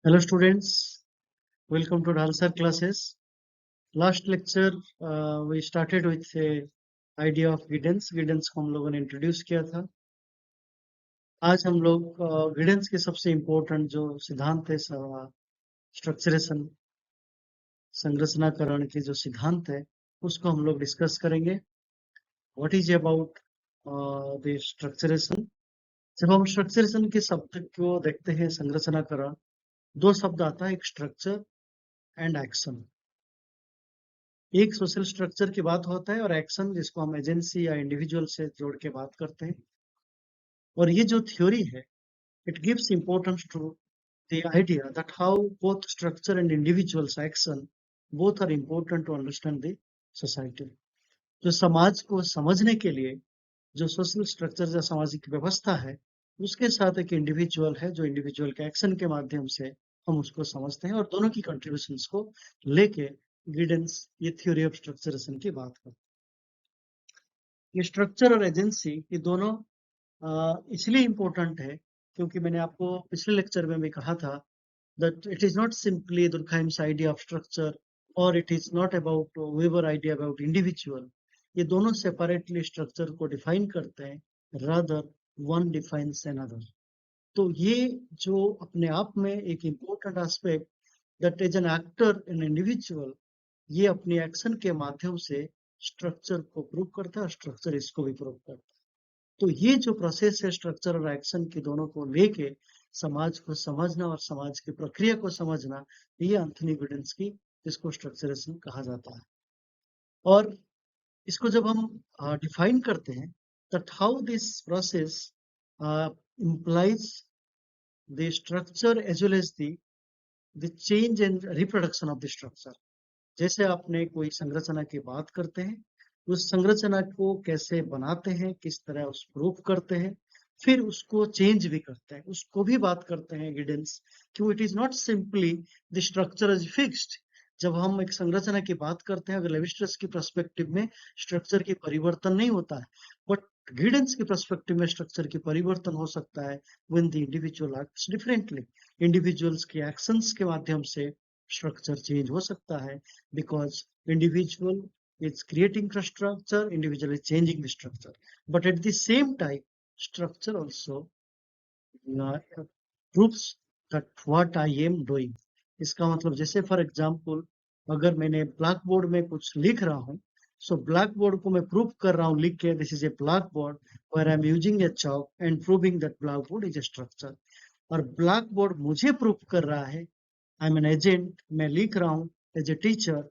Hello students, welcome to Dhalsar classes. Last lecture we started with a idea of guidance. Guidance को हम लोगों ने introduce किया था. आज हम लोग guidance के सबसे इम्पोर्टेंट जो सिद्धांत है स्ट्रक्चरेशन संरचनाकरण के जो सिद्धांत है उसको हम लोग डिस्कस करेंगे. What is about the structuration? जब हम स्ट्रक्चरेशन के शब्द को देखते हैं संरचनाकरण, दो शब्द आता है, एक स्ट्रक्चर एंड एक्शन. एक सोशल स्ट्रक्चर की बात होता है और एक्शन जिसको हम एजेंसी या इंडिविजुअल से जोड़ के बात करते हैं. और ये जो थ्योरी है, it gives importance to the idea that how both structure and individuals action both are important to understand the society. जो समाज को समझने के लिए जो सोशल स्ट्रक्चर या सामाजिक व्यवस्था है, उसके साथ एक इंडिविजुअल है जो इंडिविजुअल के एक्शन के माध्यम से हम उसको समझते हैं और दोनों की कंट्रीब्यूशंस को लेके गिडेंस ये थ्योरी ऑफ स्ट्रक्चरेशन की बात करते हैं. ये स्ट्रक्चर और एजेंसी ये दोनों इसलिए इम्पोर्टेंट है क्योंकि मैंने आपको पिछले लेक्चर में भी कहा था that it is not simply Durkheim's idea of structure or it is not about Weber idea about individual. ये दोनों सेपरेटली स्ट्रक्चर को डिफाइन करते हैं, rather one defines another. तो ये जो अपने आप में एक important aspect that as an actor an individual ये अपने एक्शन के माध्यम से स्ट्रक्चर को प्रूव करता है, स्ट्रक्चर इसको भी प्रूव करता है. तो ये जो प्रोसेस है स्ट्रक्चर और एक्शन के दोनों को लेके समाज को समझना और समाज की प्रक्रिया को समझना, ये एंथनी गिडेंस की इसको स्ट्रक्चरेशन कहा जाता है. और इसको जब हम डिफाइन करते हैं that how this process implies the structure as well as the change and reproduction of the structure. जैसे आपने कोई संरचना की बात करते हैं, उस संरचना को कैसे बनाते हैं, किस तरह उस प्रूफ करते हैं, फिर उसको चेंज भी करते हैं, उसको भी बात करते हैं गिडेंस कि it is not simply the structure is fixed. जब हम एक संरचना की बात करते हैं, अगर लेविस्ट्रस की पर्सपेक्टिव में स्ट्रक्चर की परिवर्तन नहीं होता है, बट गिडेंस की पर्सपेक्टिव में स्ट्रक्चर की परिवर्तन हो सकता है when the individual acts differently. Individuals के एक्शंस के माध्यम से स्ट्रक्चर चेंज हो सकता है because individual is creating the structure, individual is changing the structure, but at the same time structure also proves that what I am doing. इसका मतलब जैसे फॉर एग्जांपल अगर मैंने ब्लैक बोर्ड में कुछ लिख रहा हूँ, सो ब्लैक बोर्ड को मैं प्रूव कर रहा हूँ लिख के this is a blackboard where I am using a chalk and proving that blackboard is a structure. और ब्लैक बोर्ड मुझे प्रूव कर रहा है, आई एम एन एजेंट, मैं लिख रहा हूँ as a teacher.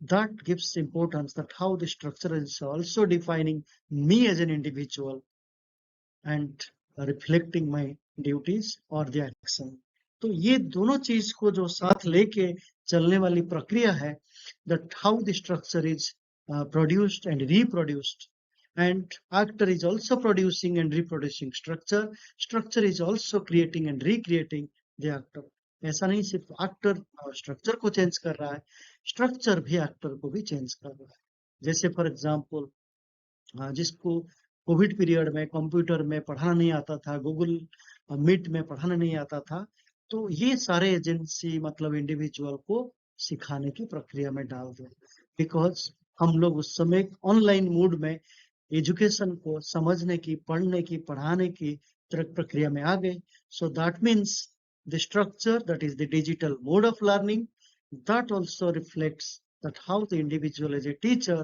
That gives importance that how the structure is also defining me as an individual and reflecting my duties or the action. तो ये दोनों चीज को जो साथ लेके चलने वाली प्रक्रिया है, that how the structure is produced and reproduced, and actor is also producing and reproducing structure is also creating and recreating the actor. ऐसा नहीं सिर्फ एक्टर स्ट्रक्चर को चेंज कर रहा है, स्ट्रक्चर भी एक्टर को भी चेंज कर रहा है. जैसे फॉर एग्जांपल जिसको कोविड पीरियड में कंप्यूटर में पढ़ाना नहीं आता था, गूगल मीट में पढ़ाना नहीं आता था, तो ये सारे एजेंसी मतलब इंडिविजुअल को सिखाने की प्रक्रिया में डाल दिया, बिकॉज हम लोग उस समय ऑनलाइन मूड में एजुकेशन को समझने की, पढ़ने की, पढ़ाने की प्रक्रिया में आ गए. सो that means the structure, that is the digital mode of learning, that also reflects that how the individual as a teacher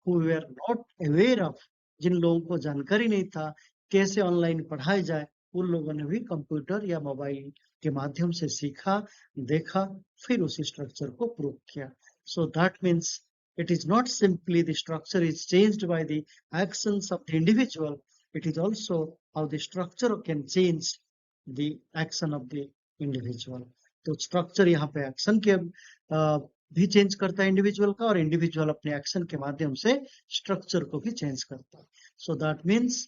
who were not aware of, जिन लोगों को जानकारी नहीं था कैसे ऑनलाइन पढ़ाया जाए, उन लोगों ने भी कंप्यूटर या मोबाइल के माध्यम से सीखा, देखा, फिर उसी स्ट्रक्चर को प्रूव किया. सो that means it is not simply the structure is changed by the actions of the individual, it is also how the structure can change the action of the individual. तो structure यहाँ पे action के भी change करता है individual का, और individual अपने एक्शन के माध्यम से स्ट्रक्चर को भी चेंज करता है. So that means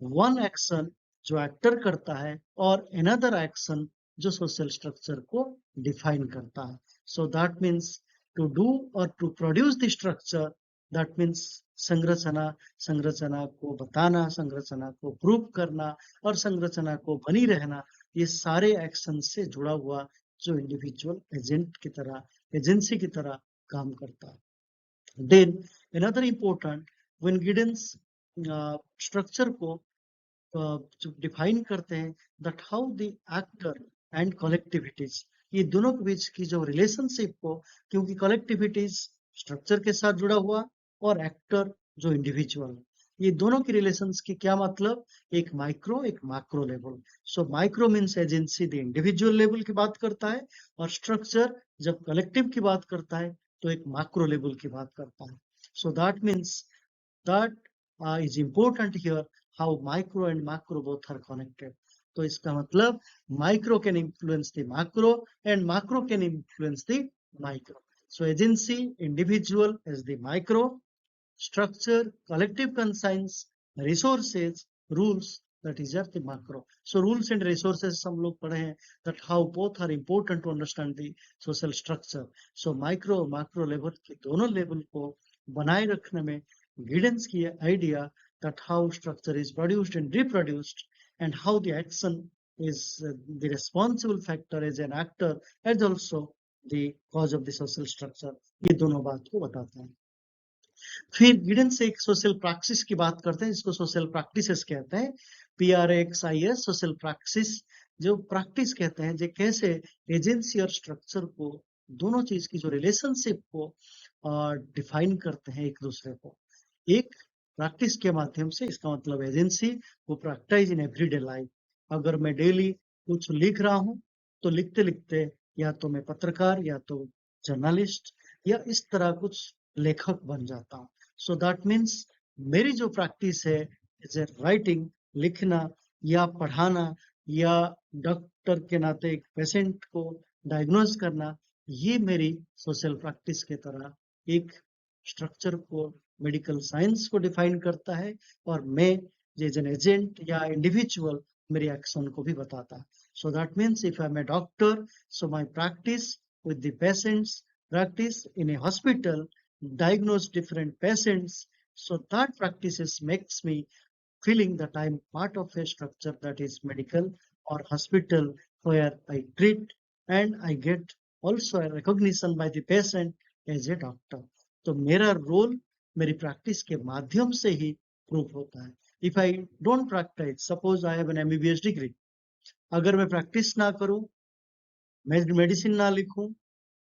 one action जो एक्टर करता है और अनदर एक्शन जो सोशल स्ट्रक्चर को डिफाइन करता है. So that means to do और to produce the structure, that means संरचना को बताना, संरचना को प्रूव करना और संरचना को बनी रहना, ये सारे एक्शन से जुड़ा हुआ जो इंडिविजुअल एजेंट की तरह, एजेंसी की तरह काम करता है। Then another important, when Giddens structure को जो डिफाइन करते हैं, that how the actor and collectivities, ये दोनों के बीच की जो रिलेशनशिप को, क्योंकि कलेक्टिविटीज स्ट्रक्चर के साथ जुड़ा हुआ और एक्टर जो इंडिविजुअल, ये दोनों की रिलेशंस की क्या मतलब, एक माइक्रो एक macro level. So micro means agency the individual level की बात करता है, और स्ट्रक्चर जब कलेक्टिव की बात करता है तो एक मैक्रो लेवल की बात करता है। So that means that is important here, how micro and macro both are connected. तो इसका मतलब micro can influence the macro and macro can influence the micro. So agency individual is the micro, structure collective conscience, resources, rules, that is the macro. So rules and resources हम लोग पढ़े हैं, that how both are important to understand the social structure. So micro macro level के दोनों level को बनाए रखने में guidance की idea that how structure is produced and reproduced, and how the action is the responsible factor as an actor as also the cause of the social structure, ये दोनों बात को बताता है। फिर गिडेंस एक सोशल प्रैक्टिस की बात करते हैं, जिसको सोशल प्रैक्टिसेस कहते हैं, PRAXIS, सोशल प्रैक्टिस। जो प्रैक्टिस कहते हैं जो कैसे एजेंसी और स्ट्रक्चर को, दोनों चीज की जो रिलेशनशिप को डिफाइन करते हैं एक दूसरे को एक प्रैक्टिस के माध्यम से। इसका मतलब एजेंसी वो प्रैक्टिस इन एवरीडे लाइफ। अगर मैं डेली कुछ लिख रहा हूँ तो लिखते लिखते या तो मैं पत्रकार या तो जर्नलिस्ट या इस तरह कुछ लेखक बन जाता हूँ। सो दैट मीन्स मेरी जो प्रैक्टिस है इज राइटिंग, लिखना या पढ़ाना या डॉक्टर के नाते एक पेशेंट को डायग्नोज करना, ये मेरी सोशल प्रैक्टिस के तरह एक स्ट्रक्चर को, मेडिकल साइंस को डिफाइन करता है, और मैं एज एन एजेंट या इंडिविजुअल मेरी एक्शन को भी बताता है। So that means if I am a doctor, so my practice with the patients, practice in a hospital, diagnose different patients. So that practices makes me feeling that I'm part of a structure that is medical or hospital where I treat and I get also a recognition by the patient as a doctor. तो मेरा role मेरी practice के माध्यम से ही proof होता है। If I don't practice, suppose I have an MBBS degree, अगर मैं प्रैक्टिस ना करूं, मेडिसिन ना लिखूं,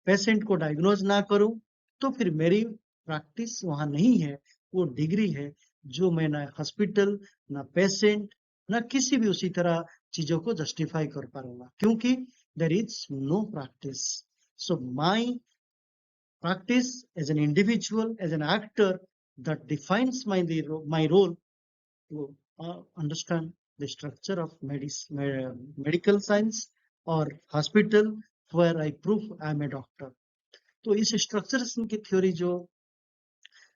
पेशेंट को डायग्नोज ना करूं, तो फिर मेरी प्रैक्टिस वहां नहीं है, वो डिग्री है जो मैं ना हॉस्पिटल, ना पेशेंट, ना किसी भी उसी तरह चीजों को जस्टिफाई कर पाऊंगा, क्योंकि there is no practice. So my practice as an individual, as an actor, that defines my role to understand the structure of medical science or hospital where I prove I am a doctor. तो इस स्ट्रक्चरेशन की theory, जो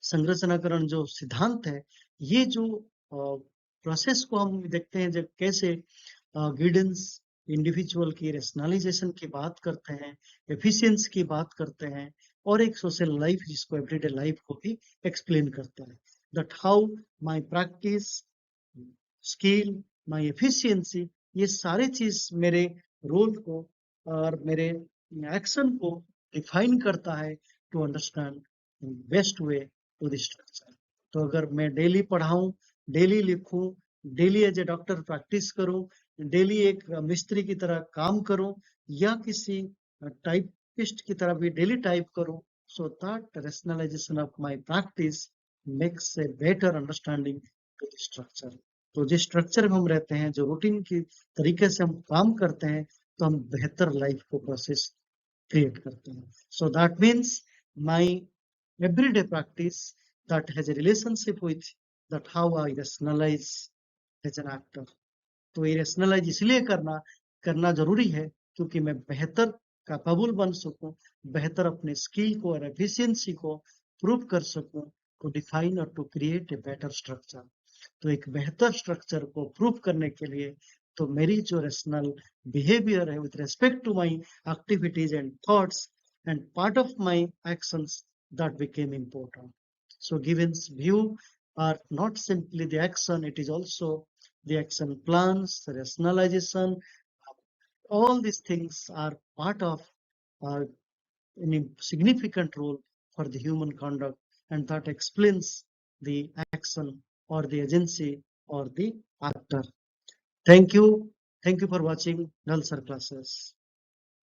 संरचनाकरण जो सिद्धांत है, ये जो process को हम देखते हैं जब कैसे गिडेंस इंडिविजुअल की रेशनलाइजेशन की बात करते हैं, एफिशिएंसी की बात करते हैं, और एक सोशल लाइफ जिसको एवरीडे लाइफ को भी एक्सप्लेन करता है, that how my practice, skill, my efficiency, ये सारे चीज मेरे रोल को और मेरे एक्शन को डिफाइन करता है to understand best way to the structure. तो अगर मैं डेली पढ़ाऊं, डेली लिखूं, daily as a doctor practice करूं, डेली एक मिस्त्री की तरह काम करूं, या किसी टाइपिस्ट की तरह भी डेली टाइप करूं, so that rationalization of my practice makes a better understanding to the structure. तो जिस स्ट्रक्चर में हम रहते हैं, जो रूटीन की तरीके से हम काम करते हैं, तो हम बेहतर लाइफ को प्रोसेस क्रिएट करते हैं। सो that means my everyday practice that has a relationship with that how I rationalize as an actor. तो ये rationalize इसलिए करना जरूरी है क्योंकि मैं बेहतर कैपेबल बन सकूं, बेहतर अपने स्किल को और एफिशिएंसी को प्रूव कर सकूं, टू डिफाइन और to create a better structure. तो एक बेहतर स्ट्रक्चर को प्रूव करने के लिए तो मेरी जो रेशनल बिहेवियर है with respect to my activities and thoughts and part of my actions, that became important. So Given's view are not simply the action, it is also the action plans, the rationalization, all these things are part of a significant role for the human conduct, and that explains the action or the agency or the actor. Thank you. Thank you for watching Nalsar classes.